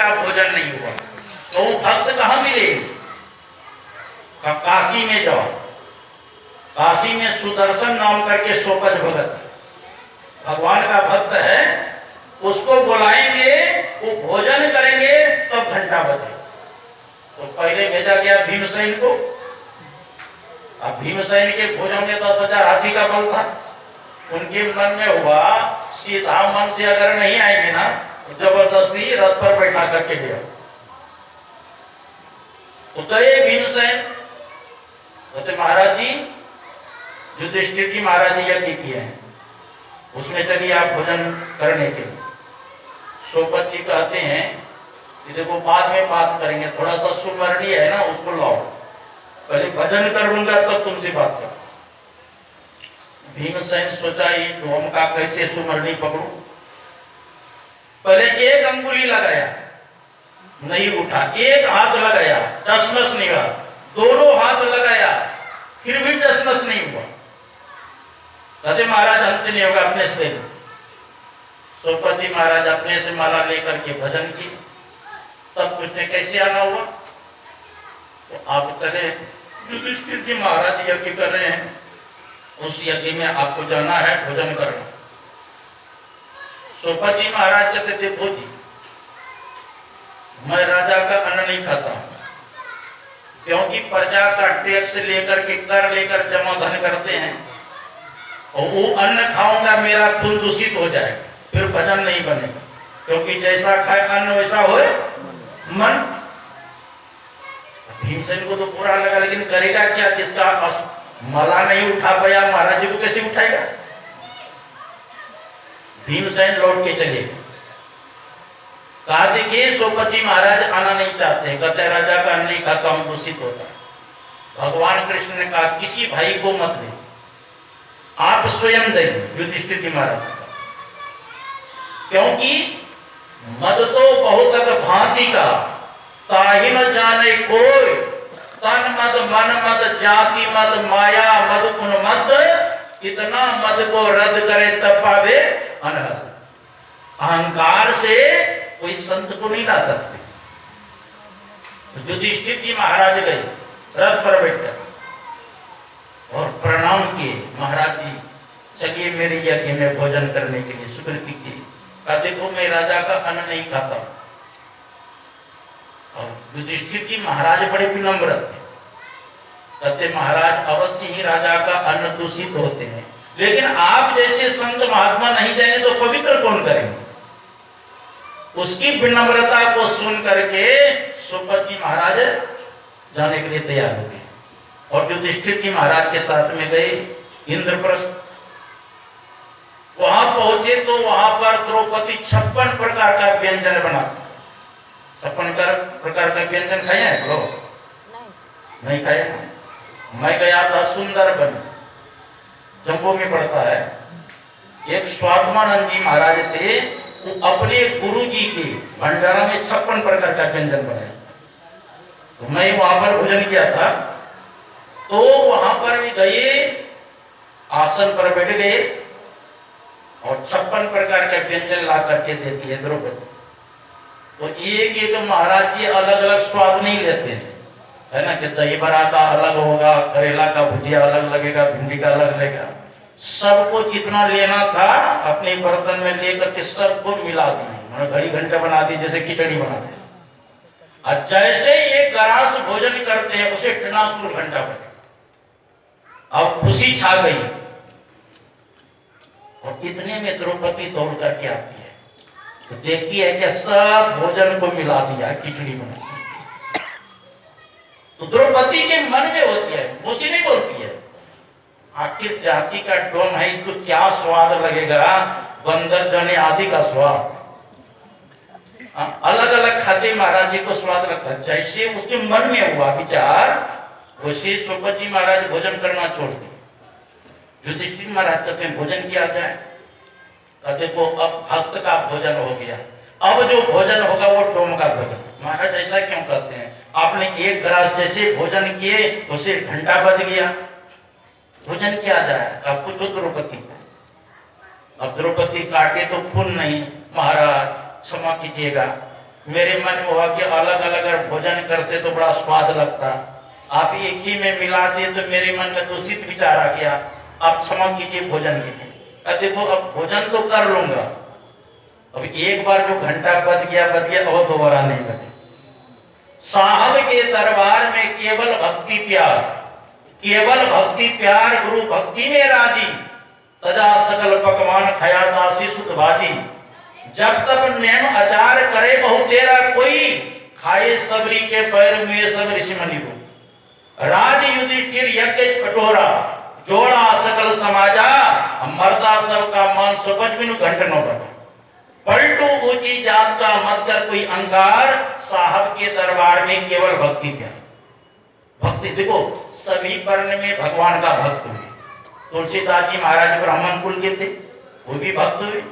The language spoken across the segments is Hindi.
का भोजन नहीं हुआ तो वो भक्त कहाँ मिले? काशी में जाओ, काशी में सुदर्शन नाम करके सोपज भगत भगवान का भक्त है, उसको बुलाएंगे, वो भोजन करेंगे तब घंटा बजे। तो पहले भेजा गया भीमसेन को। अब भीमसेन के भोजन में 10,000 हाथी का बल था। उनके मन में हुआ सीधा मन से अगर नहीं आएंगे ना तो जबरदस्ती रथ पर बैठा करके गया। तो गए भीमसेन, बोलते महाराज जी युधिष्ठिर जी महाराज जी यज्ञ किए हैं, उसमें चलिए आप भोजन करने के लिए। सोपत जी कहते हैं कि देखो बाद में बात करेंगे, थोड़ा सा सुमरणी है ना उसको लाओ, पहले भजन कर लूंगा तब तुमसे बात कर। भीमसेन सोचा ये डोम का कैसे सुमरणी पकड़ू। पहले एक अंगुली लगाया, नहीं उठा, एक हाथ लगाया, टसमस नहीं हुआ, दोनों हाथ लगाया, फिर भी टसमस नहीं हुआ। कहते महाराज हमसे नहीं होगा, अपने से। सोपत जी महाराज अपने से माला लेकर के भजन की, तब पूछने कैसे आना हुआ। तो आप चले, युधिष्ठिर जी महाराज यज्ञ कर रहे हैं, उस यज्ञ में आपको जाना है, भोजन करना। सोपत जी महाराज कहते देखो जी मैं राजा का अन्न नहीं खाता हूं, क्योंकि प्रजा का टैक्स लेकर के कर लेकर जमा धन करते हैं, और वो अन्न खाऊंगा मेरा खून दूषित हो जाएगा, फिर भजन नहीं बनेगा, क्योंकि जैसा खाए अन्न वैसा होए मन। भीमसेन को तो बुरा लगा, लेकिन करेगा क्या? जिसका मला नहीं उठा पाया महाराज जी को कैसे उठाएगा। भीमसेन लौट के चले, कहा देखिए सोपत जी महाराज आना नहीं चाहते, कहते राजा का अन्न नहीं खाता हूं, दूषित होता है। भगवान कृष्ण ने कहा किसी भाई को मत दे, आप स्वयं जाइए युधिष्ठिर जी महाराज, क्योंकि मद तो बहुत भांति का ताहि न जाने कोई, तन मद मन मद जाति मद माया मद गुण मद, इतना मद को रद्द करे तब पावे अनहद। अहंकार से कोई संत को नहीं ला सकते। युधिष्ठिर जी महाराज गए, रथ पर बैठकर और प्रणाम किए, महाराज जी चलिए मेरे यज्ञ में भोजन करने के लिए स्वीकृति की। कहा देखो मैं राजा का अन्न नहीं खाता। और युधिष्ठिर जी महाराज बड़े विनम्र थे, कहते महाराज अवश्य ही राजा का अन्न दूषित होते हैं, लेकिन आप जैसे संत महात्मा नहीं जाएंगे तो पवित्र कौन करेंगे। उसकी विनम्रता को सुन करके सोपत जी महाराज जाने के लिए तैयार हो गए और युधिष्ठिर जी महाराज के साथ में गए इंद्रप्रस्थ। वहां पहुंचे तो वहां पर द्रौपदी 56 प्रकार का व्यंजन बना। 56 प्रकार का व्यंजन खाए हैं लोग? नहीं खाए। मैं गया था सुंदरबन, जम्मू में पड़ता है। एक स्वात्मानंद जी महाराज थे, वो अपने गुरु जी के भंडारा में 56 प्रकार का व्यंजन बनाया। तो मैं वहां पर भोजन किया था, तो वहां पर भी गए, आसन पर बैठ गए और 56 प्रकार के व्यंजन ला करके देती है द्रौपदी। तो एक एक महाराज जी अलग अलग स्वाद नहीं लेते हैं, है ना, कि दही बड़ा का अलग होगा, करेला का भुजिया अलग लगेगा, भिंडी का अलग लगेगा। सबको जितना लेना था अपने बर्तन में लेकर के सबको मिला दी, घड़ी घंटा बना दी, जैसे खिचड़ी बनाते हैं। और जैसे एक ग्रास भोजन करते हैं उसे टनासुर घंटा बने। अब खुशी छा गई और इतने में द्रौपदी दौड़ करके आती है, तो देखती है कि सब भोजन को मिला दिया, खिचड़ी बना। तो द्रौपदी के मन में होती है, खुशी नहीं बोलती है, आखिर जाति का डोम है, इसको क्या स्वाद लगेगा, बंदर जने आदि का स्वाद। अलग अलग खाते महाराज जी को स्वाद लगता है। जैसे उसके मन में हुआ विचार, वैसे सोपत जी महाराज भोजन करना छोड़ दिए। युधिष्ठिर महाराज कहते हैं भोजन किया जाए। कहते को अब भक्त का भोजन हो गया, अब जो भोजन होगा वो डोम का भोजन। महाराज ऐसा क्यों कहते हैं? आपने एक गिलास जैसे भोजन किए उसे घंटा बज गया, भोजन किया जाए। अब पूछो द्रौपदी को। अब द्रौपदी काटे तो खून नहीं, महाराज क्षमा कीजिएगा, मेरे मन में हुआ कि अलग अलग अगर भोजन करते तो बड़ा स्वाद लगता, आप एक ही में मिलाते तो मेरे मन में दूषित विचार आ गया, आप क्षमा कीजिए भोजन के लिए। देखो अब भोजन तो कर लूंगा, अब एक बार जो घंटा बज गया अब दोबारा नहीं बजे। साहब के दरबार में केवल भक्ति प्यार, केवल भक्ति प्यार, गुरु भक्ति में राजी, तजा सकल पकवान खाया दासी सुत बाजी। जब तक नेम आचार करे बहु तेरा कोई, खाए सबरी के पैर में सब ऋषि मुनि को। राज युधिष्ठिर यज्ञ कटोरा, जोड़ा सकल समाजा, मर्दा सब का मान सुपज बिनु घंट न बजा। पलटू ऊंची जात का मत कर कोई अंकार, साहब के दरबार में केवल भक्ति प्यार। भक्ति देखो सभी वर्ण में भगवान का भक्त हुए। तुलसीदास जी महाराज ब्राह्मण कुल के थे, वो भी भक्त हुए।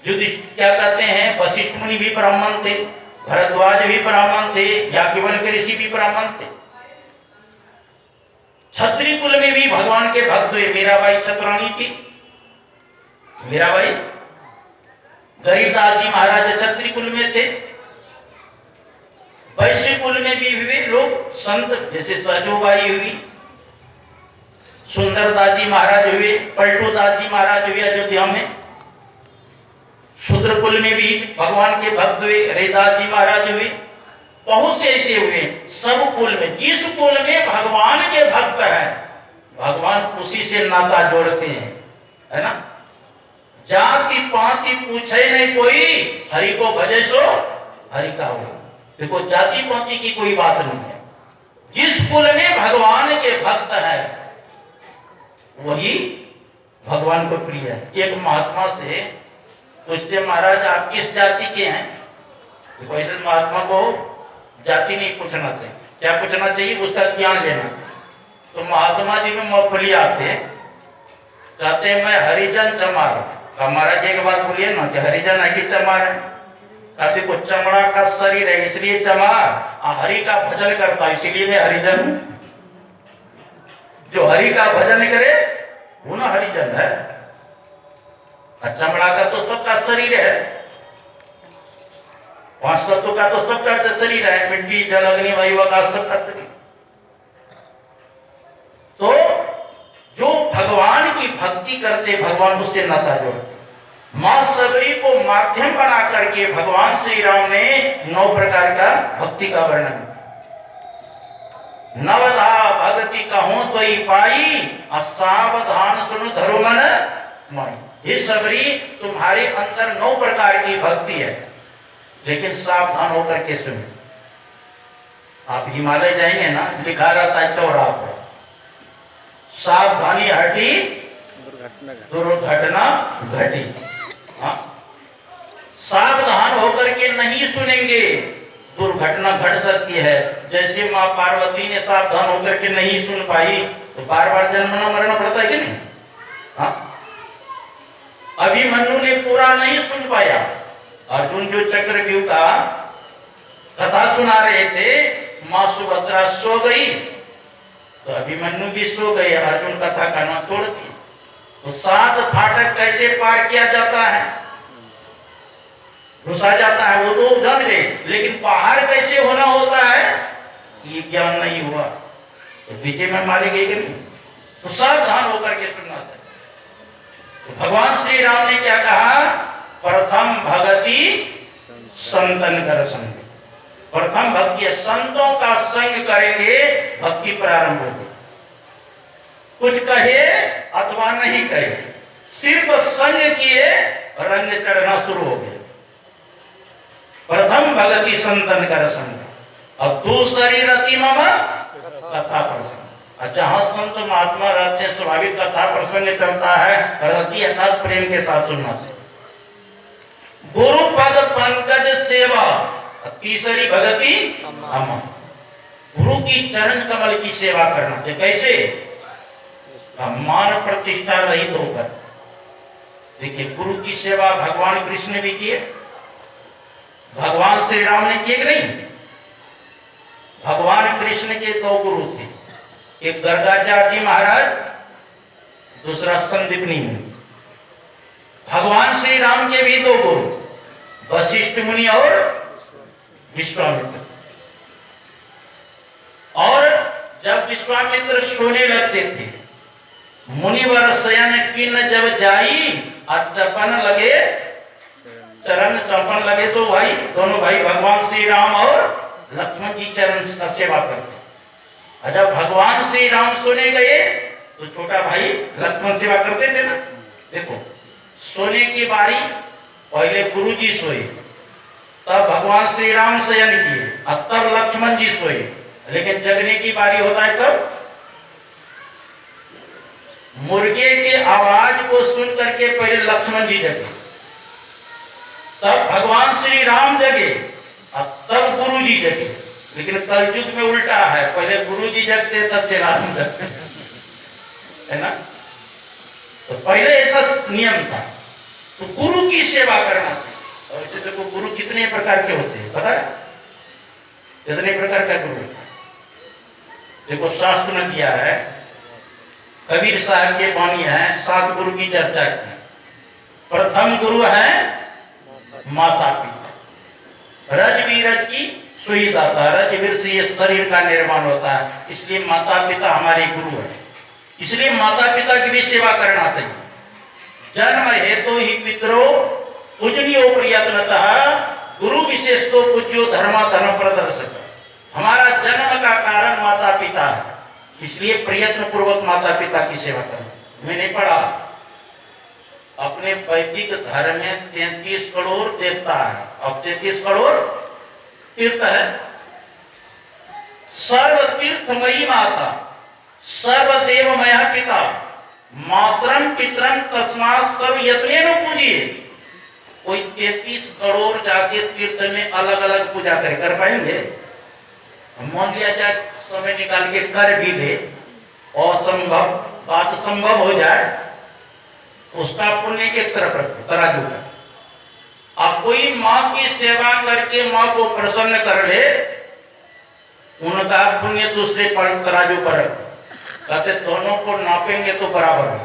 युधिष्ठिर क्या कहते हैं, वशिष्ठ मुनि भी ब्राह्मण थे, भरद्वाज भी ब्राह्मण थे, याज्ञवल्क्य ऋषि भी ब्राह्मण थे। क्षत्रिय कुल में भी भगवान के भक्त हुए। मीराबाई छत्ररानी थी, मीराबाई। गरीबदास जी महाराज क्षत्रिय कुल में थे। वैश्य कुल में भी हुए लोग संत, जैसे सहजोबाई हुई, सुंदरदास जी महाराज हुए, पलटूदास जी महाराज हुए अयोध्या में। शूद्र कुल में भी भगवान के भक्त हुए, हरिदास जी महाराज हुए, बहुत से ऐसे हुए। सब कुल में, जिस कुल में भगवान के भक्त हैं, भगवान उसी से नाता जोड़ते हैं, है ना। जाति पाति पूछे नहीं कोई, हरि को भजे सो हरि का हो। देखो जाति पाति की कोई बात नहीं है, जिस कुल में भगवान के भक्त है वही भगवान को प्रिय है। एक महात्मा से पूछते, महाराज आप किस जाति के हैं? तो ऐसे महात्मा को जाति नहीं पूछना चाहिए, क्या पूछना चाहिए, उसका ज्ञान लेना चाहिए। तो महात्मा जी में मौफली आते, कहते हैं मैं हरिजन चमार। महाराज एक बार बोलिए ना कि हरिजन है कि चमार है? कहते को चमड़ा का शरीर है इसलिए चमार, हरि का भजन करता है इसलिए मैं हरिजन हूं। जो हरि का भजन करे वो ना हरिजन है। चमड़ा का तो सबका शरीर है, पांच तत्वों का तो सबका शरीर है, मिट्टी जल अग्नि वायु का सबका शरीर। तो जो भगवान की भक्ति करते भगवान उससे नाता जोड़ते। मां सबरी को माध्यम बना करके भगवान श्री राम ने 9 प्रकार का भक्ति का वर्णन। नवधा भक्ति कहूं तो ही पाई, असावधान सुन धरो मन माई। हे सबरी तुम्हारे अंदर 9 प्रकार की भक्ति है, लेकिन सावधान होकर के सुनो। आप हिमालय जाएंगे ना, लिखा रहता है चौराहा पर, सावधानी हटी दुर्घटना घटी। हाँ, सावधान होकर के नहीं सुनेंगे दुर्घटना घट सकती है। जैसे माँ पार्वती ने सावधान होकर के नहीं सुन पाई तो बार बार जन्मना मरना पड़ता है कि नहीं। हाँ, अभिमन्यु ने पूरा नहीं सुन पाया। अर्जुन जो चक्रव्यूह का कथा सुना रहे थे, मां सुभद्रा सो गई तो अभिमन्यु भी सो गए, अर्जुन कथा करना छोड़ दी। तो 7 फाटक कैसे पार किया जाता है, घुसा जाता है, वो तो जान गए, लेकिन बाहर कैसे होना होता है ये ज्ञान नहीं हुआ, तो पीछे में मारे गए कि नहीं। तो सावधान होकर के सुनना चाहिए। तो भगवान श्री राम ने क्या कहा, प्रथम भगति संतन कर संग। प्रथम भक्ति संतों का संग करेंगे, भक्ति प्रारंभ होगी। कुछ कहे अथवा नहीं कहे, सिर्फ संग किए रंग चढ़ना शुरू हो गया। प्रथम भगति संतन कर संग, अब दूसरी रति मम कथा प्रसंग। जहां संत महात्मा रहते हैं स्वाभाविक कथा प्रसंग चलता है, रति अर्थात प्रेम के साथ सुनना चाहिए। गुरु पद पंकज सेवा, तीसरी भगति अमन, गुरु की चरण कमल की सेवा करना चाहिए। कैसे, मान प्रतिष्ठा रहित होकर। देखिए गुरु की सेवा भगवान कृष्ण ने भी किए, भगवान श्री राम ने किए कि नहीं। भगवान कृष्ण के 2 गुरु थे, एक गर्गाचार्य जी महाराज, दूसरा संदीपनी मुनि। भगवान श्री राम के भी 2 गुरु, वशिष्ठ मुनि और विश्वामित्र। और जब विश्वामित्र सोने लगते थे, मुनिवर शयन किन जब जाई और चपन लगे, चरण चपन लगे, तो भाई दोनों भाई भगवान श्री राम और लक्ष्मण जी चरण का सेवा करते। और जब भगवान श्री राम सोने गए तो छोटा भाई लक्ष्मण सेवा करते थे ना। देखो, सोने की बारी पहले गुरु जी सोए, तब भगवान श्री राम शयन किए, अब तब लक्ष्मण जी सोए। लेकिन जगने की बारी होता है तब मुर्गे के आवाज को सुन करके पहले लक्ष्मण जी जगे, तब भगवान श्री राम जगे, अब तब गुरु जी जगे। लेकिन कलयुग में उल्टा है, पहले गुरु जी जगते तब श्री राम जगते, है ना। तो पहले ऐसा नियम था। तो गुरु की सेवा करना चाहिए। और इसे देखो, गुरु कितने प्रकार के होते हैं पता है? कितने प्रकार का गुरु? देखो, शास्त्र ने दिया है, कबीर साहब के वाणी है, 7 गुरु की चर्चा की। प्रथम गुरु है माता पिता। रज बीरज की सुई दाता, रज बीर से ये शरीर का निर्माण होता है, इसलिए माता पिता हमारे गुरु है। इसलिए माता पिता की भी सेवा करना चाहिए। जन्म हेतु ही पितरो पूजनीयो प्रयत्नतः, गुरु विशेष तो पूज्यो धर्म धर्म प्रदर्शक। हमारा जन्म का कारण माता पिता है, इसलिए प्रयत्न पूर्वक माता पिता की सेवा करना। मैंने पढ़ा अपने वैदिक धर्म में 33 करोड़ देवता है, अब 33 करोड़ तीर्थ है। सर्व तीर्थमयी माता, सर्वदेवमया पिता, मातरम पितरम तस्मात् सर्व यत्नेन पूजिए। कोई 33 करोड़ जाके तीर्थ में अलग अलग पूजा कर पाएंगे? मान लिया जाए समय निकाल के कर भी दे, असंभव बात संभव हो जाए, उसका पुण्य एक तरफ रखो तराजू का। अब कोई माँ की सेवा करके माँ को प्रसन्न कर ले, उनका पुण्य दूसरे पर तराजू पर रखो। कहते दोनों को नापेंगे तो बराबर है।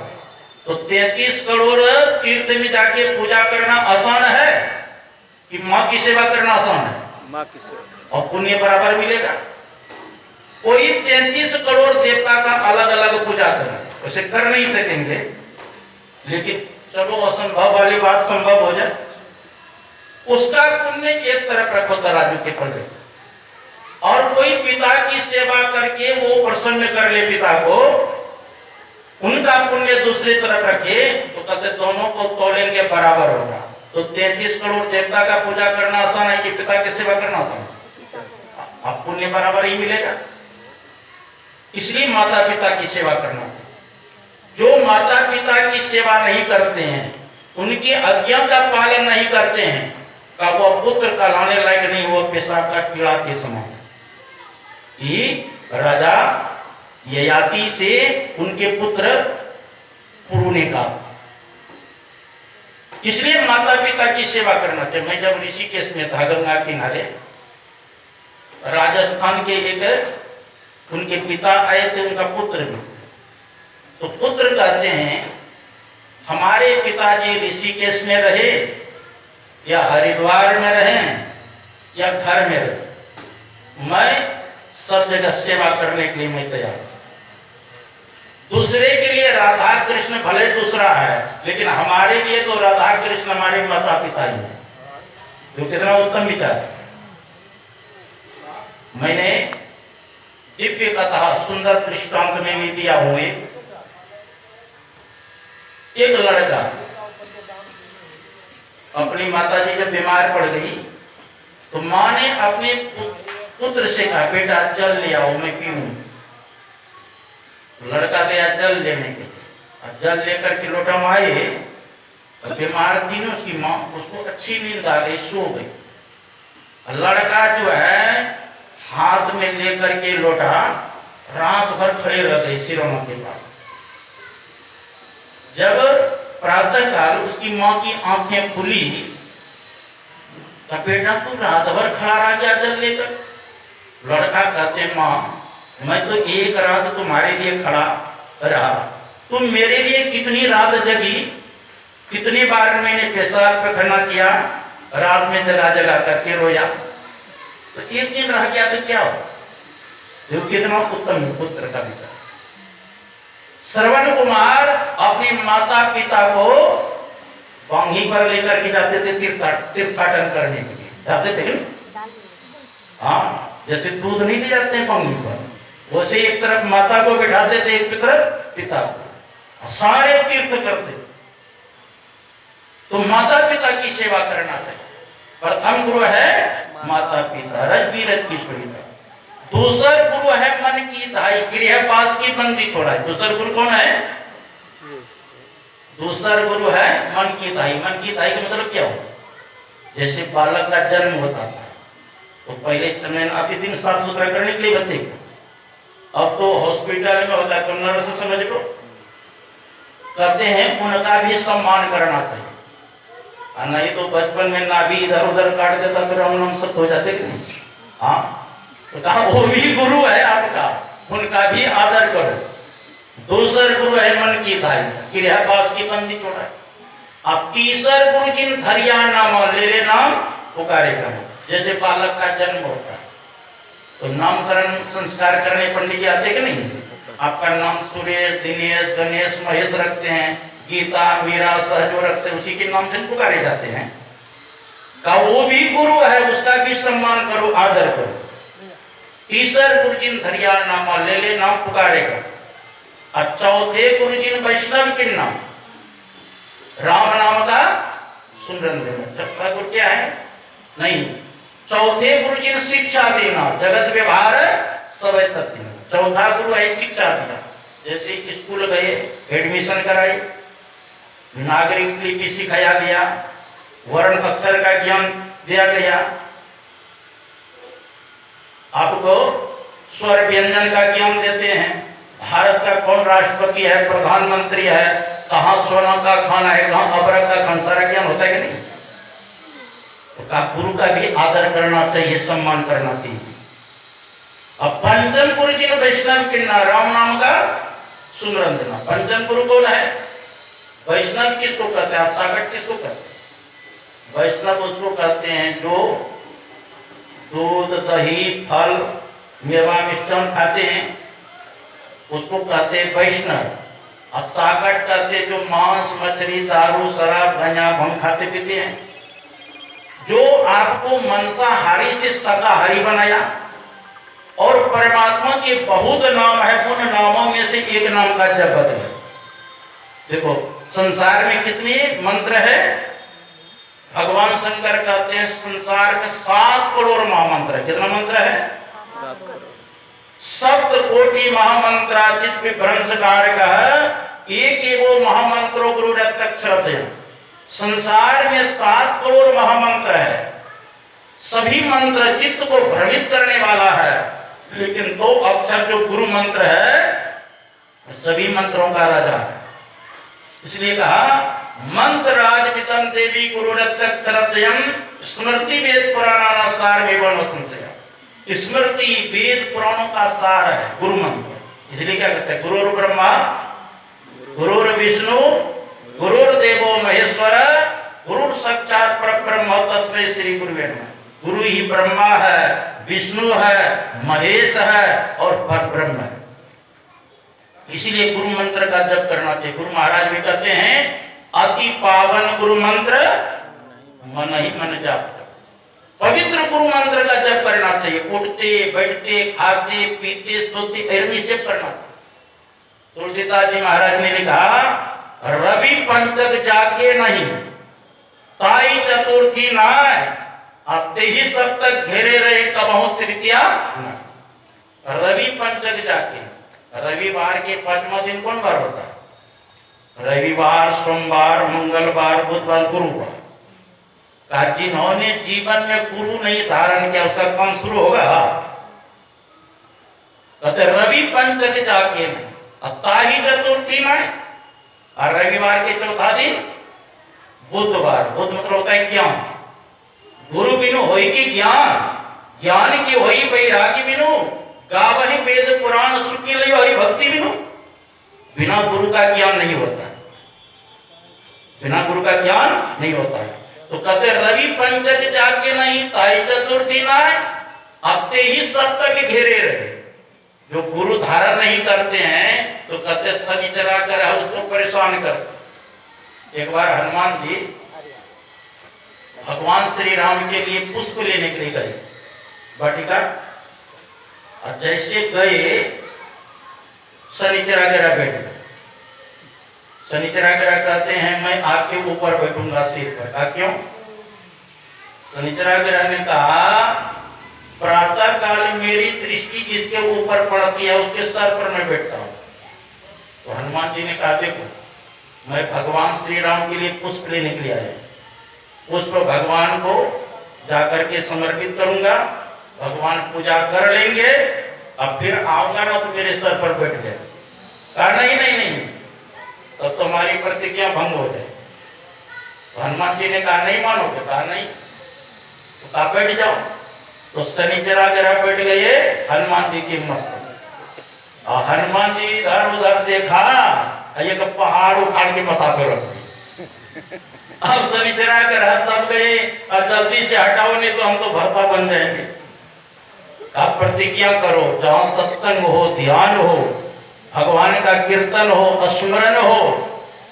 तो 33 करोड़ तीर्थ में जाके पूजा करना आसान है कि माँ की सेवा करना आसान है? माँ की सेवा और पुण्य बराबर मिलेगा। कोई 33 करोड़ देवता का अलग अलग पूजा करे, उसे कर नहीं सकेंगे। लेकिन चलो असंभव वाली बात संभव हो जाए, उसका पुण्य एक तरफ रखो तराजू के पल्ले। और कोई पिता की सेवा करके वो प्रसन्न कर ले पिता को, उनका पुण्य दूसरी तरफ रखे, तो कहते दोनों को तोलेंगे बराबर होगा। तो 33 करोड़ देवता का पूजा करना आसान है कि पिता की सेवा करना आसान है? अब पुण्य बराबर ही मिलेगा। इसलिए माता पिता की सेवा करना। जो माता पिता की सेवा नहीं करते हैं, उनकी आज्ञा का पालन नहीं करते हैं, का वो पुत्र कहलाने लायक नहीं, वो पेशाब का कीड़ा के समान। राजा ययाति से उनके पुत्र पुरुने का। इसलिए माता पिता की सेवा करना चाहिए। मैं जब ऋषिकेश में था, गंगा किनारे, राजस्थान के एक उनके पिता आए थे, उनका पुत्र भी। तो पुत्र कहते हैं हमारे पिताजी ऋषिकेश में रहे या हरिद्वार में रहे या घर में रहे, मैं सब जगह सेवा करने के लिए मैं तैयार। दूसरे के लिए राधा कृष्ण भले दूसरा है, लेकिन हमारे लिए तो राधा कृष्ण हमारे माता पिता ही है। जो कितना उत्तम विचार है। मैंने दिव्य कथा सुंदर दृष्टांत में भी दिया हुए, एक लड़का अपनी माता जी जब बीमार पड़ गई तो माँ ने अपने पुत्र से कहा, बेटा जल ले आओ मैं पीऊं। लड़का गया जल लेने के लिए, जल लेकर के लोटा में आए, बीमार थी ना उसकी माँ, उसको अच्छी नींद आ गई, सो गई। लड़का जो है हाथ में लेकर के लोटा रात भर खड़े रह गए सिरों के पास। जब प्रातः काल उसकी माँ की आंखें खुली तो बेटा तू रात भर खड़ा रह गया जल लेकर। लड़का कहते माँ मैं तो एक रात तुम्हारे लिए खड़ा रहा, तुम मेरे लिए कितनी रात जगी, कितनी बार मैंने पेशाब पैखाना किया, रात में जगा जगा करके रोया। तो एक दिन रह गया तो क्या हो, देखो कितना उत्तम पुत्र का विचार। श्रवण कुमार अपने माता पिता को वहीं पर लेकर के जाते थे तीर्थाटन करने के लिए, जाते थे ना? हाँ, जैसे दूध नहीं ले जाते हैं पंगी पर, वैसे एक तरफ माता को बिठाते थे, एक तरफ पिता को, सारे तीर्थ करते। तो माता पिता की सेवा करना चाहिए। प्रथम गुरु है माता पिता, रज की सुविधा। दूसरा गुरु है मन की धाई, गृहवास की बंदी छोड़ा। दूसरा गुरु कौन है? दूसरा गुरु है मन की धाई। मन की धाई का मतलब क्या हो? जैसे बालक का जन्म होता था तो पहले समय आते दिन साफ सुथरा करने के लिए बच्चे को, अब तो हॉस्पिटल में होता है तो नर्स समझ लो, कहते हैं उनका भी सम्मान करना चाहिए। नहीं तो बचपन में नाभि इधर उधर काट देता तो राम सब हो जाते कि नहीं? हाँ, तो कहा वो भी गुरु है आपका, उनका भी आदर करो। दूसरा गुरु है मन की धाई, गृहवास की बंदी छोड़ा। अब तीसरा गुरु जिन धरिया नाम ले ले नाम पुकारेगा। जैसे बालक का जन्म होता है तो नामकरण संस्कार करने पंडित जी आते कि नहीं? आपका नाम सुरेश, दिनेश, गणेश, महेश रखते हैं, गीता, मीरा, सहजो रखते हैं, उसी के नाम से पुकारे जाते हैं। का वो भी गुरु है, उसका भी सम्मान करो, आदर करो। तीसरा गुरु जिन धरिया नाम ले ले नाम पुकारेगा। और चौथे गुरु जिन वैष्णव के नाम राम नाम का सुमरन देना। छठा गुरु क्या है? नहीं, चौथे गुरु जिन शिक्षा देना, जगत व्यवहार सब तत्व। चौथा गुरु है शिक्षा देना। जैसे स्कूल गए, एडमिशन कराए, नागरिक लिपि सिखाया गया, वर्ण अक्षर का ज्ञान दिया गया, आपको स्वर व्यंजन का ज्ञान देते हैं, भारत का कौन राष्ट्रपति है, प्रधानमंत्री है, कहाँ सोना का खाना है, कहाँ अबरक का खाना, सारा ज्ञान होता है कि नहीं? तो का गुरु का भी आदर करना चाहिए, सम्मान करना चाहिए। अब पंचम गुरु जी ने वैष्णव के राम नाम का सुमरन देना। पंचम गुरु कौन है? वैष्णव किसको कहते हैं? सागर किसको कहते हैं? वैष्णव उसको कहते हैं जो दूध, दही, फल, मेवा, मिष्टान खाते हैं, उसको कहते हैं वैष्णव। और सागर कहते जो मांस, मछली, दारू, शराब, गंजा, भंग खाते पीते हैं। जो आपको मांसाहारी से शाकाहारी बनाया और परमात्मा के बहुत नाम है, उन नामों में से एक नाम का जप बदले। देखो संसार में कितने मंत्र है? भगवान शंकर कहते हैं संसार में 7 करोड़ महामंत्र है। कितना मंत्र है? 7 करोड़। सप्त कोटि महामंत्राचित विभ्रंशकार का एक वो महामंत्रो गुरु रत्नाक्षर। संसार में 7 करोड़ महामंत्र है, सभी मंत्र चित्त को भ्रमित करने वाला है, लेकिन 2 अक्षर जो गुरु मंत्र है सभी मंत्रों का राजा है। इसलिए कहा मंत्र राजपितम देवी गुरु रत्नाक्षरद्वयम् स्मृति वेद पुराण सार में संशय। स्मृति वेद पुराणों का सार है गुरु मंत्र। इसलिए क्या कहते हैं? गुरुर् ब्रह्मा गुरुर् विष्णु गुरुर्देवो महेश्वर गुरु साक्षात परब्रह्म तस्मै श्री गुरुवे नमः। गुरु ही ब्रह्मा है, विष्णु है, महेश है और परब्रह्म है। इसीलिए गुरु मंत्र का जप करना चाहिए। गुरु महाराज भी कहते हैं अति पावन गुरु मंत्र मन ही मन जाप। पवित्र गुरु मंत्र का जप करना चाहिए। उठते बैठते खाते पीते सोते ऐसे जप करना चाहिए। तुलसीदास जी महाराज ने लिखा रवि पंचक जाके नहीं ताई चतुर्थी नाय अब ही सब तक घेरे रहे कबहू तृतीया। रवि पंचक जाके, रविवार के 5वां दिन कौन बार होता है? रविवार, सोमवार, मंगलवार, बुधवार, गुरुवार। का जिन्होंने जीवन में गुरु नहीं धारण किया उसका काम शुरू होगा। कहते रवि पंचक जाके नहीं अब ताही चतुर्थी में, और रविवार के चौथा दिन बुधवार। बुध मतलब होता है ज्ञान। गुरु बिनु होई की ज्ञान, ज्ञान की होई वैरागी बिनु गावहि वेद पुराण सुखी लई हरि भक्ति बिनु। बिना गुरु का ज्ञान नहीं होता है, बिना गुरु का ज्ञान नहीं होता है। तो कहते रवि पंचक जाके नहीं ताई चतुर्थी नाय अपते ही सब तक घेरे रहे। जो गुरु धारण नहीं करते हैं तो कहते शनि चला कर उसको परेशान कर। एक बार हनुमान जी भगवान श्री राम के लिए पुष्प लेने के लिए गए वाटिका, और जैसे गए शनिचरा गिरा बैठ गए। शनिचरा गिरा कहते हैं मैं आपके ऊपर बैठूंगा सिर पर। कहा क्यों? शनिचरा गिरा ने कहा प्रातः काल मेरी दृष्टि जिसके ऊपर पड़ती है उसके सर पर मैं बैठता हूं। तो हनुमान जी ने कहा देखो मैं भगवान श्री राम के लिए पुष्प लेने के लिए आया, पुष्प भगवान को जाकर के समर्पित करूंगा, भगवान पूजा कर लेंगे, अब फिर आऊंगा ना तो मेरे सर पर बैठ जाए। कहा नहीं नहीं नहीं, तो तुम्हारी प्रतिज्ञा भंग हो जाए। तो हनुमान जी ने कहा नहीं मानोगे? कहा नहीं। तो कहा बैठ जाओ। तो शनिचरा गिरा बैठ गए हनुमान जी की मस्त। और हनुमान जी इधर उधर देखा, एक पहाड़ उखाड़ के मथा पे रख दी। अब शनिचरा गिरा तब गए और जल्दी से हटाओ नहीं तो हम तो भरता बन जाएंगे। आप प्रतिज्ञा करो जहां सत्संग हो, ध्यान हो, भगवान का कीर्तन हो, स्मरण हो,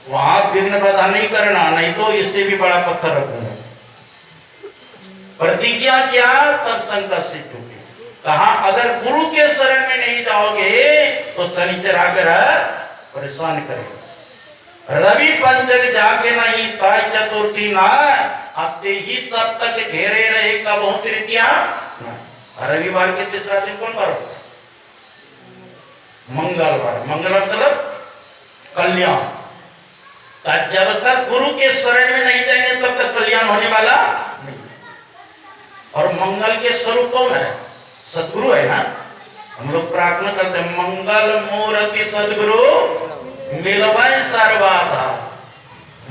वहां विघ्न बाधा नहीं करना, नहीं तो इससे भी बड़ा पत्थर रखूंगा। प्रतिज्ञा क्या? तब संकट से चूके। कहा अगर गुरु के शरण में नहीं जाओगे तो शनिचरा गिरा परेशान करेगा। रवि पंचक जाके नहीं ताई चतुर्थी ना, अब ही सब तक घेरे रहे कब हो तृतीया। रविवार के तीसरा दिन कौन बार होता है? मंगलवार। मंगल मतलब कल्याण। जब तक गुरु के शरण में नहीं जाएंगे तब तक कल्याण होने वाला नहीं। और मंगल के स्वरूप कौन है? सदगुरु है ना। हम लोग प्रार्थना करते हैं मंगल मूर्ति सदगुरु मिलवै सर्वाधा।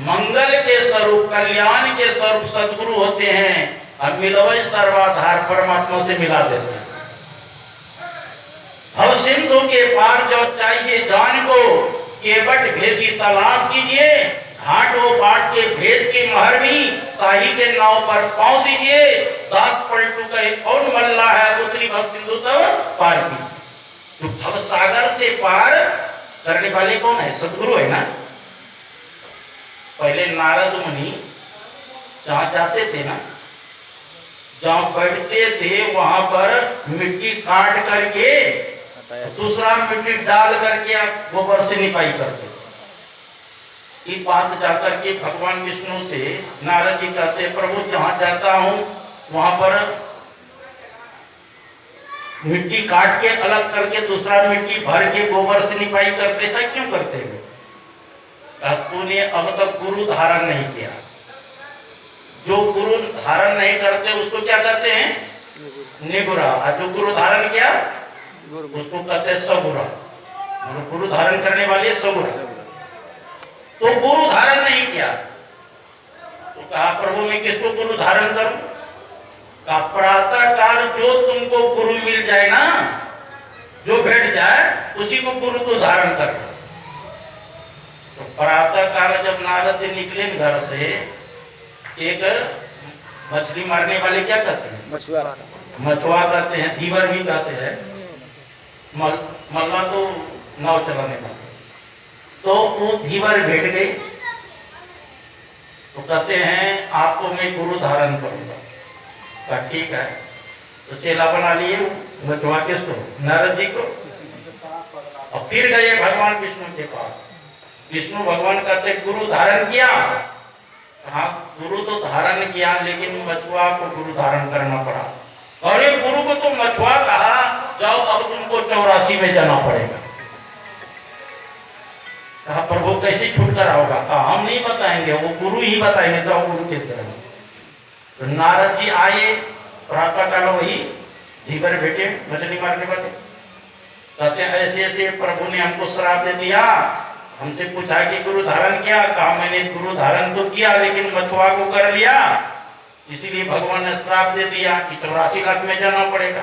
मंगल के स्वरूप, कल्याण के स्वरूप सदगुरु होते हैं और मिलवै सर्वाधार परमात्मा से मिला देते हैं। भव सिंधु के पार जो चाहिए जान को, केवट भेद की तलाश कीजिए। घाटों बाट के भेद की महर भी ताही के नाव पर पांव दीजिए। दास पलटू कहे कौन मल्ला है, उतरी भव सिंधु तब पार की। तो भव सागर से पार करने वाले कौन है? सदगुरु है ना। पहले नारद मुनि जहां जाते थे ना, जहां बैठते थे वहां पर मिट्टी काट करके दूसरा मिट्टी डाल करके गोबर से निपाई करते। ये बात जाकर के भगवान विष्णु से नारद जी कहते प्रभु जहां जाता हूं वहां पर मिट्टी काट के अलग करके दूसरा मिट्टी भर के गोबर से निपाई करते, ऐसा क्यों करते हैं? तूने अब तक गुरु धारण नहीं किया। जो गुरु धारण नहीं करते उसको क्या कहते हैं? निगुरा। और जो गुरु धारण किया उसको कहते हैं सगुरा। गुरु धारण करने वाले सगुरा। तो गुरु धारण नहीं किया तो कहा प्रभु मैं किसको गुरु धारण करूं? का प्रातः काल जो तुमको गुरु मिल जाए ना, जो बैठ जाए उसी को गुरु को धारण कर। तो प्रातः काल जब नारद जी निकले घर से, एक मछली मारने वाले क्या कहते हैं? मछुआ। मछुआ कहते हैं, धीवर भी कहते हैं, मल्ला तो नाव चलाने वाले। तो वो धीवर बैठ गए तो कहते हैं आपको मैं गुरु धारण करूंगा। ठीक है। तो चेला बना लिए मछुआ किसको? नारद जी को। और फिर गए भगवान विष्णु के पास। विष्णु भगवान कहते गुरु धारण किया। हाँ गुरु तो धारण किया लेकिन मछुआ को गुरु धारण करना पड़ा। और ये गुरु को तो मछुआ कहा जाओ अब तुमको 84 में जाना पड़ेगा। कहा प्रभु कैसे छुटकारा होगा? कहा हम नहीं बताएंगे, वो गुरु ही बताएंगे, जाओ गुरु के शरण। तो नारद जी आए प्रातः काल, वही धीवर बेटे मछली मारने वाले कहते हैं ऐसे ऐसे प्रभु ने हमको श्राप दे दिया। हमसे पूछा कि गुरु धारण किया? कहा मैंने गुरु धारण तो किया लेकिन मछुआ को कर लिया, इसीलिए भगवान ने श्राप दे दिया कि 84 लाख में जाना पड़ेगा।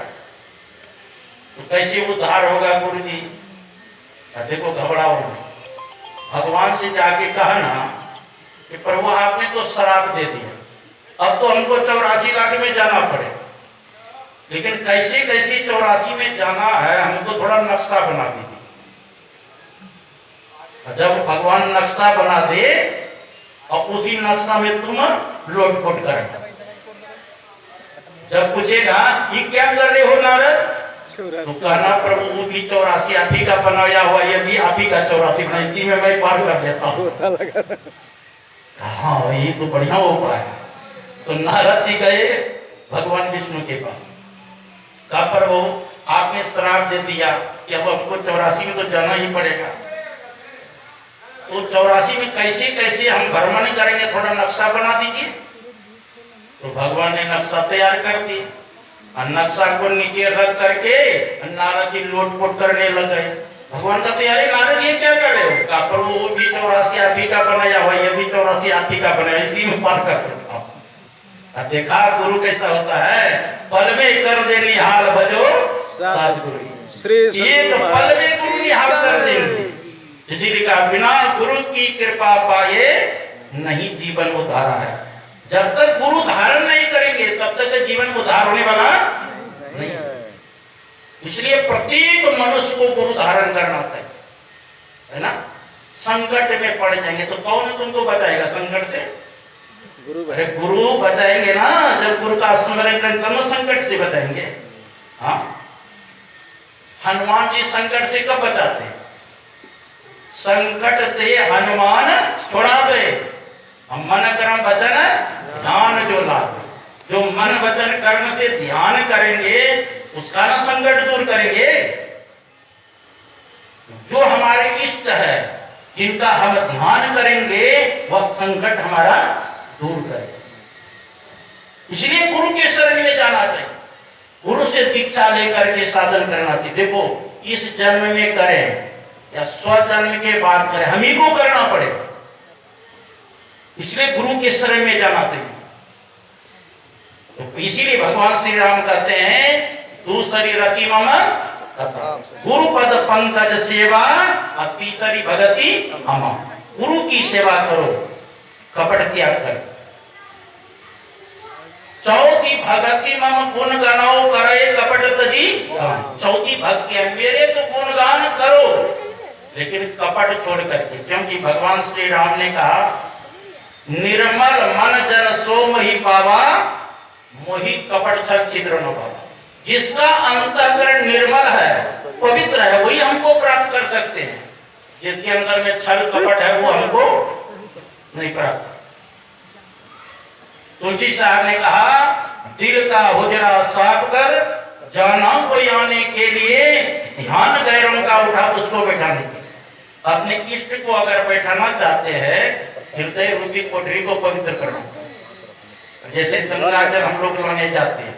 तो कैसे उद्धार होगा गुरु जी? देखो घबराओ नहीं, भगवान से जाके कहना कि प्रभु आपने तो श्राप दे दिया, अब तो हमको 84 लाख में जाना पड़े। लेकिन कैसे कैसे 84 में जाना है हमको थोड़ा नक्शा बना दीजिए। जब भगवान नक्शा बना दे और उसी नक्शा में तुम लोटपोट कर, जब पूछेगा ये क्या कर रहे हो नारद, तो कहना प्रभु वो भी 84 आप ही का बनाया हुआ, ये भी आप ही का 84 बना, इसी में मैं पार कर देता हूँ। हाँ ये तो बढ़िया उपाय है। तो नारद जी गए भगवान विष्णु के पास, कहा प्रभु आपने श्राप दे दिया कि अब आपको 84 में तो जाना ही पड़ेगा, तो 84 में कैसे कैसे हम भ्रमण करेंगे, थोड़ा नक्शा बना दीजिए। तो भगवान ने नक्शा तैयार कर दिया और नक्शा को नीचे रख करके नारद जी लोटपोट करने लग गए। भगवान का तैयारी, नारद ये क्या कर रहे हो, कहा प्रभु वो भी 84 आप ही का बनाया हुआ, ये भी 84 आप ही का बनाया, इसी में पार कर देता हूं। देखा गुरु कैसा होता है, पल में कर दे निहाल भजो सद्गुरु, एक पल में गुरु निहाल कर देंगे। इसीलिए कहा बिना गुरु की कृपा पाए नहीं जीवन उद्धार है। जब तक गुरु धारण नहीं करेंगे तब तक जीवन उद्धार होने वाला नहीं। इसलिए प्रत्येक मनुष्य को गुरु धारण करना चाहिए, है ना। संकट में पड़ जाएंगे तो कौन तुमको बचाएगा संकट से, अरे गुरु बचाएंगे ना। जब गुरु का स्मरण करेंगे तब संकट से बचाएंगे। हाँ, हनुमान जी संकट से कब बचाते हैं, संकट ते हनुमान छुड़ावे, मन कर्म वचन ध्यान जो लाभ, जो मन वचन कर्म से ध्यान करेंगे उसका ना संकट दूर करेंगे। जो हमारे इष्ट है जिनका हम ध्यान करेंगे वह संकट हमारा दूर करेंगे। इसलिए गुरु के शरण में जाना चाहिए, गुरु से दीक्षा लेकर के साधन करना चाहिए। देखो इस जन्म में करें या स्वजन्म के बाद करें, हम ही को करना पड़ेगा। इसलिए गुरु के शरण में जाना चाहिए। तो इसीलिए भगवान श्री राम कहते हैं दूसरी रति मम गुरु पद पंकज सेवा और तीसरी भगति हम। गुरु की सेवा करो, कपट त्याग करो। चौथी भगति मम गुण गानो करे कपट तजी। चौथी भक्ति है मेरे तो गुणगान करो लेकिन कपट छोड़ करके, क्योंकि भगवान श्री राम ने कहा निर्मल मन जन सो मोहि पावा मोहि कपट छल छिद्र न पावा। जिसका अंतःकरण निर्मल है पवित्र है वही हमको प्राप्त कर सकते हैं, जिसके अंदर में छल कपट है वो हमको नहीं प्राप्त। तुलसी साहब ने कहा दिल का हुजरा साफ कर जाना को आने के लिए ध्यान गैरों का उठा उसको बैठाने के। अपने इष्ट को अगर बैठाना चाहते हैं हृदय रूपी कोठरी को पवित्र करना। जैसे गंगा जल हम लोग लाने जाते हैं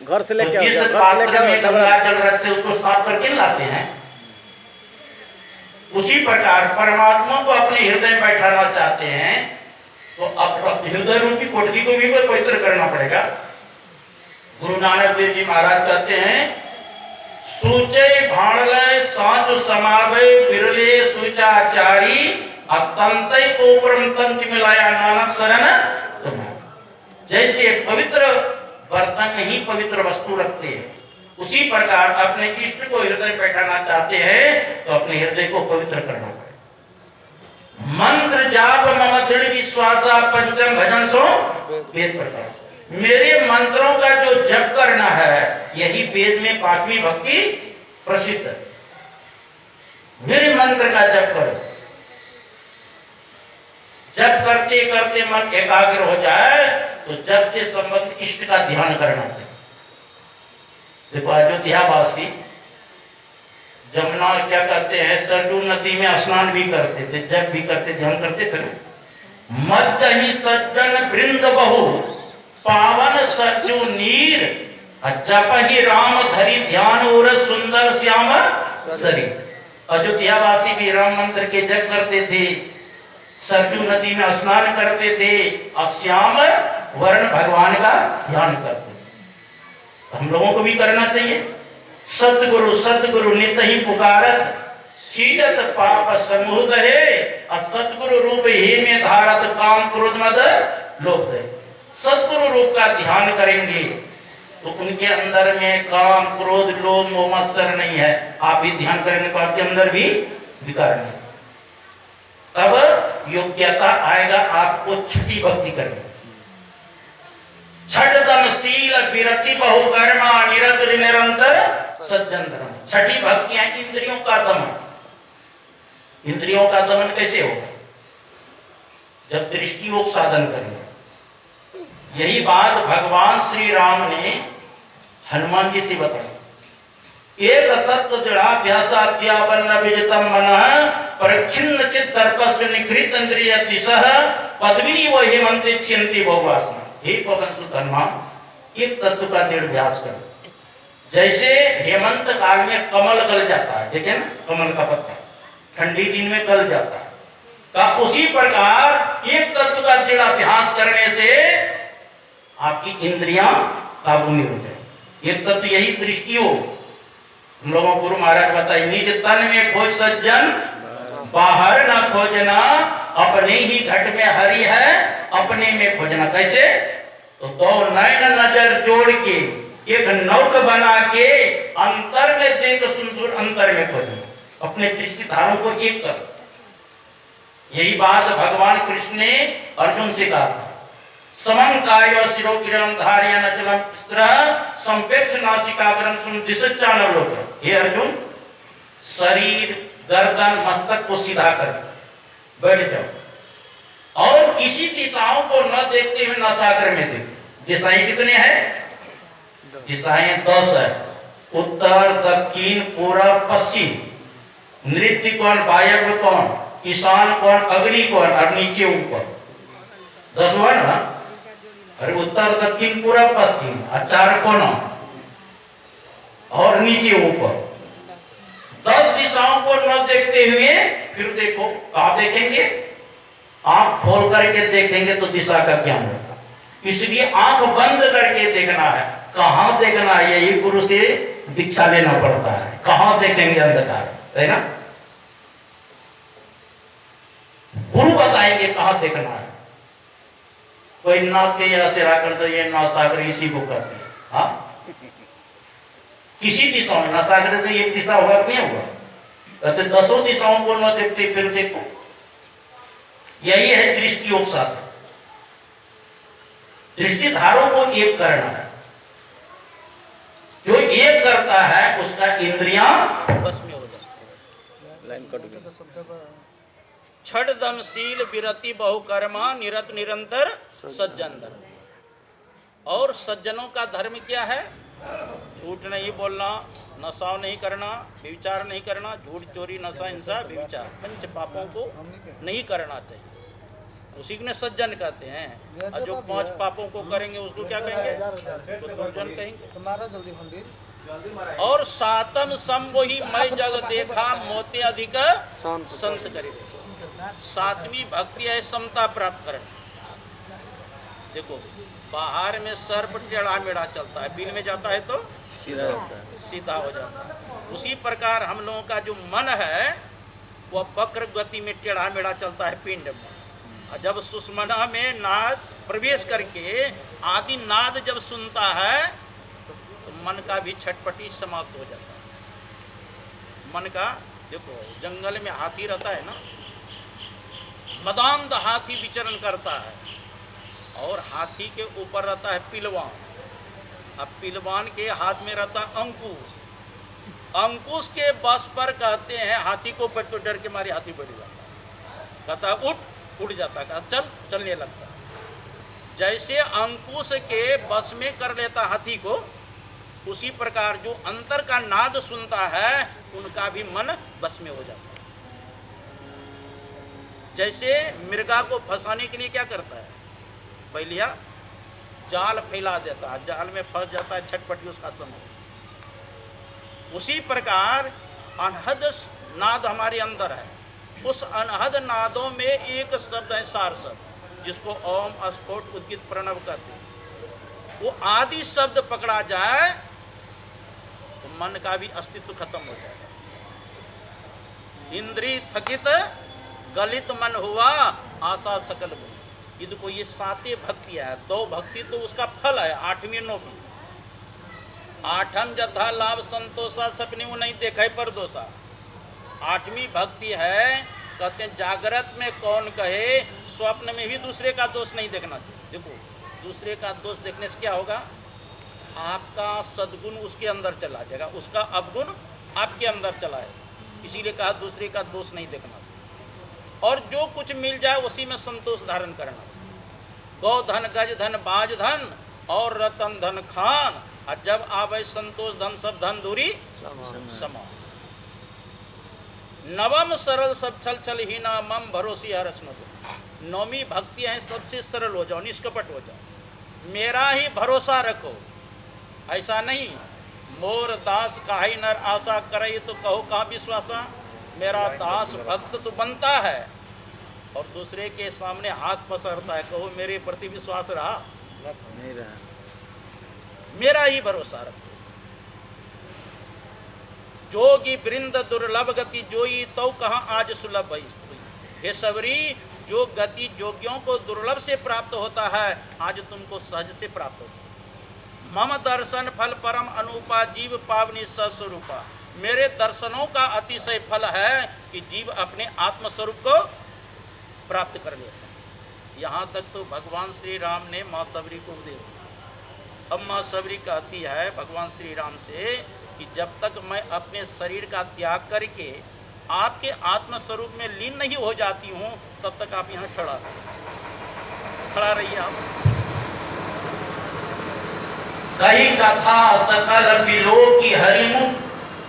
घर से लेके तो जिस पात्र में गंगा जल रखते हैं उसको साफ करके लाते हैं, उसी प्रकार परमात्मा को अपने हृदय में बैठाना चाहते हैं तो अब हृदय रूपी कोठरी को भी पवित्र करना पड़ेगा। गुरु नानक देव जी महाराज कहते हैं सूचे भाणले सांच समावे बिरले सुचाचारी अतंतै कोपरम तंत्र मिलाया नानक शरण तुम्हारा। जैसे पवित्र बर्तन में ही पवित्र वस्तु रखते हैं उसी प्रकार अपने इष्ट को हृदय बैठाना चाहते हैं तो अपने हृदय को पवित्र करना पड़ेगा। मंत्र जाप मम दृढ़ विश्वास पंचम भजन सो वेद प्रकाश। मेरे मंत्रों का जो जप करना है यही वेद में पांचवी भक्ति प्रसिद्ध है। मेरे मंत्र का जप करो, जप करते करते मन एकाग्र हो जाए तो जप से संबंधित इष्ट का ध्यान करना चाहिए। देखो अयोध्या वासी जमुना क्या करते हैं सरजू नदी में स्नान भी करते थे, जप भी करते, ध्यान करते थे। मज्जहि सज्जन वृंद बहु पावन सरजू नीर जपहि राम धरि ध्यान और सुंदर श्याम शरीर। अयोध्या वासी भी राम मंत्र के जप करते थे, सरजू नदी में स्नान करते थे और श्याम वर्ण भगवान का ध्यान करते थे। हम लोगों को भी करना चाहिए। सतगुरु सतगुरु नित ही पुकारत सीजत पाप समूह है सतगुरु रूप ही में धारत काम क्रोध मद लोभ है। सतगुरु रूप का ध्यान करेंगे तो उनके अंदर में काम, क्रोध, लोभ, मोह, मत्सर नहीं है। आप भी ध्यान करेंगे तो आपके अंदर भी विकार नहीं, तब योग्यता आएगा आपको छठी भक्ति करने। छठ दमशील विरति बहुकर्मा निरत निरंतर सज्जन धर्म। छठी भक्तियां इंद्रियों का दमन। इंद्रियों का दमन कैसे होगा? जब दृष्टि योग साधन करेंगे। यही बात भगवान श्री राम ने हनुमान जी से बताई। एक तत्व दृढ़ाभ्यासाद्यापन्न विजितम मनः परिच्छिन्न चित्त दर्पस्व निगृहीत इंद्रिय दिशः पदवी व हेमंते छियन्ति बहुवासना। हे पवन सुत हनुमान, एक तत्व का दृढ़ अभ्यास करो। जैसे हेमंत काल में कमल गल जाता है, ठीक है ना, कमल का पत्ता ठंडी दिन में गल जाता है, का उसी प्रकार एक तत्व का दृढ़ अभ्यास करने से आपकी इंद्रियां काबू में हो जाए। एक तत्व यही दृष्टि हो। हम लोगों को गुरु महाराज बताए, निज तन में खोज सज्जन बाहर न खोजना, अपने ही घट में हरि है अपने में खोजना। कैसे? तो दो नयन नजर जोड़ के एक नौक बना के अंतर में देख सुन अंतर में खोजना। अपने दृष्टि धारों को एक कर। यही बात भगवान कृष्ण ने अर्जुन से कहा था। समं कायो शिरो किरणं धारयन् अचलं स्थिरः संपेक्ष नासिकाग्रं सुदिशच्चानवलोकनं। हे अर्जुन, शरीर, गर्दन, मस्तक को सीधा कर बैठ जाओ और किसी दिशाओं को न देखते हुए नासाग्र में देखो। दिशाएं कितने हैं? दिशाएं 10 है। उत्तर, दक्षिण, पूर्व, पश्चिम। नृत्य कौन, वायव्य कौन, ईशान कौन, अग्नि कौन और नीचे ऊपर। 10 हुआ ना? अरे उत्तर, दक्षिण, पूर्व, पश्चिम और 4 कोना और नीचे ऊपर। 10 दिशाओं को न देखते हुए फिर देखो, कहाँ देखेंगे? आंख खोल करके देखेंगे तो दिशा का ज्ञान होगा। इसलिए आंख बंद करके देखना है। कहाँ देखना है? यही गुरु से दीक्षा लेना पड़ता है। कहाँ देखेंगे? अंधकार है ना, गुरु बताएंगे कहाँ देखना है। कोई नाक के ऐसे राकर तो ये नासागर इसी को करते हैं। हाँ, किसी दिशा में नासागर तो एक दिशा होगा, नहीं होगा? कहते 10 दिशाओं को न देखते फिर देखो। यही है दृष्टि योग साधन। दृष्टि धारों को एक करना है। जो एक करता है उसका इंद्रियां बस में हो जाती है। छठ दमशील विरति बहुकर्मा निरत निरंतर सज्जन धर्म। और सज्जनों का धर्म क्या है? झूठ नहीं बोलना, नशा नहीं करना, व्यभिचार नहीं करना। झूठ, चोरी, नशा, हिंसा, व्यभिचार, 5 पापों को नहीं करना चाहिए। उसी को सज्जन कहते हैं। और जो 5 पापों को करेंगे उसको क्या कहेंगे? तो दुर्जन कहेंगे। और सातम सम वही मैं जग देखा मोते अधिक संत करे। 7वीं भक्ति है समता प्राप्त करना। देखो, बाहर में सर्प टेढ़ा मेढ़ा चलता है, बिल में जाता है तो सीधा हो जाता है। उसी प्रकार हम लोगों का जो मन है वह वक्र गति में टेढ़ा मेढ़ा चलता है पिंड में। जब सुषमना में नाद प्रवेश करके आदि नाद जब सुनता है तो मन का भी छटपटी समाप्त हो जाता है। मन का, देखो जंगल में हाथी रहता है ना, मदांध हाथी विचरण करता है और हाथी के ऊपर रहता है पिलवान। अब पिलवान के हाथ में रहता है अंकुश। अंकुश के बस पर कहते हैं हाथी को पर तो डर के मारे हाथी बढ़ जाता है, कहता है उठ जाता है, चल चलने लगता है। जैसे अंकुश के बस में कर लेता हाथी को, उसी प्रकार जो अंतर का नाद सुनता है उनका भी मन बस में हो जाता है। जैसे मृगा को फंसाने के लिए क्या करता है? बैलिया जाल फैला देता है, जाल में फंस जाता है, छटपटी उसका समय। उसी प्रकार अनहद नाद हमारे अंदर है। उस अनहद नादों में एक शब्द है सार शब्द, जिसको ओम, स्फोट, उद्गित, प्रणव कहते हैं। वो आदि शब्द पकड़ा जाए तो मन का भी अस्तित्व खत्म हो जाएगा। इंद्रिय थकित गलित मन हुआ आशा सकल हुई। ये देखो, ये 7 भक्तियां है। 2 भक्ति तो उसका फल है, 8वीं 9वीं। आठम जथा लाभ संतोषा सपने वो नहीं देखा पर दोषा। आठवीं भक्ति है, कहते हैं जागृत में कौन कहे, स्वप्न में भी दूसरे का दोष नहीं देखना चाहिए। देखो दूसरे का दोष देखने से क्या होगा, आपका सद्गुण उसके अंदर चला जाएगा, उसका अवगुण आपके अंदर चला है। इसीलिए कहा दूसरे का दोष नहीं देखना चाहिए और जो कुछ मिल जाए उसी में संतोष धारण करना चाहिए। गौ धन गज धन बाज धन और रतन धन खान, और जब आवे संतोष धन सब धन दूरी समा। नवम सरल सब छल छल ही ना मम भरोसी हरस मधु। नौवीं भक्ति है सबसे सरल हो जाओ, निष्कपट हो जाओ, मेरा ही भरोसा रखो। ऐसा नहीं मोर दास काहे नर आशा करे तो कहो कहाँ विश्वासा। मेरा दास भक्त तो बनता है और दूसरे के सामने हाथ पसरता है, कहो मेरे प्रति विश्वास रहा नहीं रहा, मेरा ही भरोसा रखो। जोगी वृंद दुर्लभ गति जोई तो कहाँ आज सुलभ भई। हे सबरी, जो गति जोगियों को दुर्लभ से प्राप्त होता है आज तुमको सहज से प्राप्त होता है। मम दर्शन फल परम अनुपा जीव पावनी स्वरूपा। मेरे दर्शनों का अतिशय फल है कि जीव अपने आत्मस्वरूप को प्राप्त कर लेते हैं। यहाँ तक तो भगवान श्री राम ने माँ सबरी को उपदेश दिया। अब माँ सबरी कहती है भगवान श्री राम से कि जब तक मैं अपने शरीर का त्याग करके आपके आत्मस्वरूप में लीन नहीं हो जाती हूँ तब तक आप यहाँ खड़ा रहिए। आप कही कथा सकल बिलो की हरिमुख,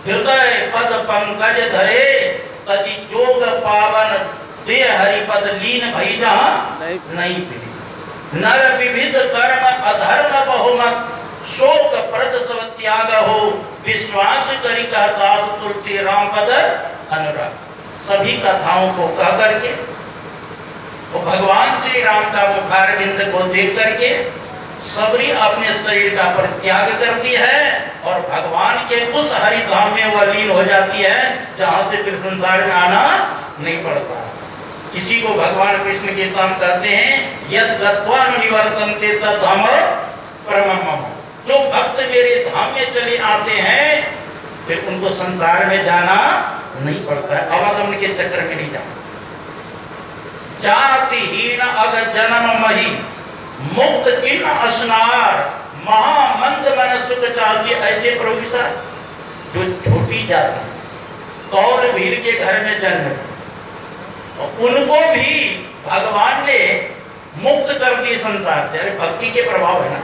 हृदय पद पंकज धरे, तति जोग पावन दे हरिपद लीन भई जहाँ नहीं फिरे। नर विविध कर्म अधर्म बहुमत, शोक प्रद सब त्याग हो, विश्वास करी कहतास तुलसी राम पद अनुराग। सभी कथाओं को कह करके वो भगवान श्री राम का मुखारविंद को देख करके सबरी अपने शरीर का परित्याग करती है और भगवान के उस हरिधाम में वह लीन हो जाती है जहां से फिर संसार में आना नहीं पड़ता। इसी को भगवान कृष्ण के नाम कहते हैं यद गत्वा निवर्तन्ते तद धाम परमम मम। जो भक्त मेरे धाम में चले आते हैं फिर उनको संसार में जाना नहीं पड़ता है, अवगमन के चक्कर में नहीं जाना। जातिहीन अगर जन्म मही मुक्त किन अस्नार, महामंद मन सुख चासी। ऐसे प्रभु के साथ जो छोटी जाति कौर वीर के घर में जन्म, तो उनको भी भगवान ने मुक्त कर दिए संसार से। अरे भक्ति के प्रभाव है ना,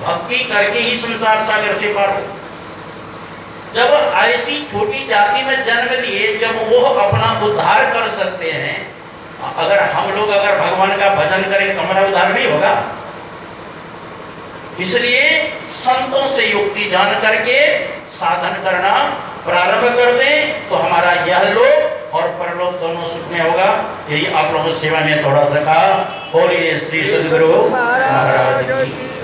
भक्ति करके ही संसार सागर से पार हो। जब ऐसी छोटी जाति में जन्म लिए, जब वो अपना उद्धार कर सकते हैं, अगर हम लोग अगर भगवान का भजन करेंगे तो हमारा उद्धार नहीं होगा। इसलिए संतों से युक्ति जान करके साधन करना प्रारंभ कर दें तो हमारा यह लोक और परलोक दोनों सुख में होगा। यही आप लोगों की सेवा में थोड़ा सा कहा। बोलिए श्री सद्गुरु महाराज की।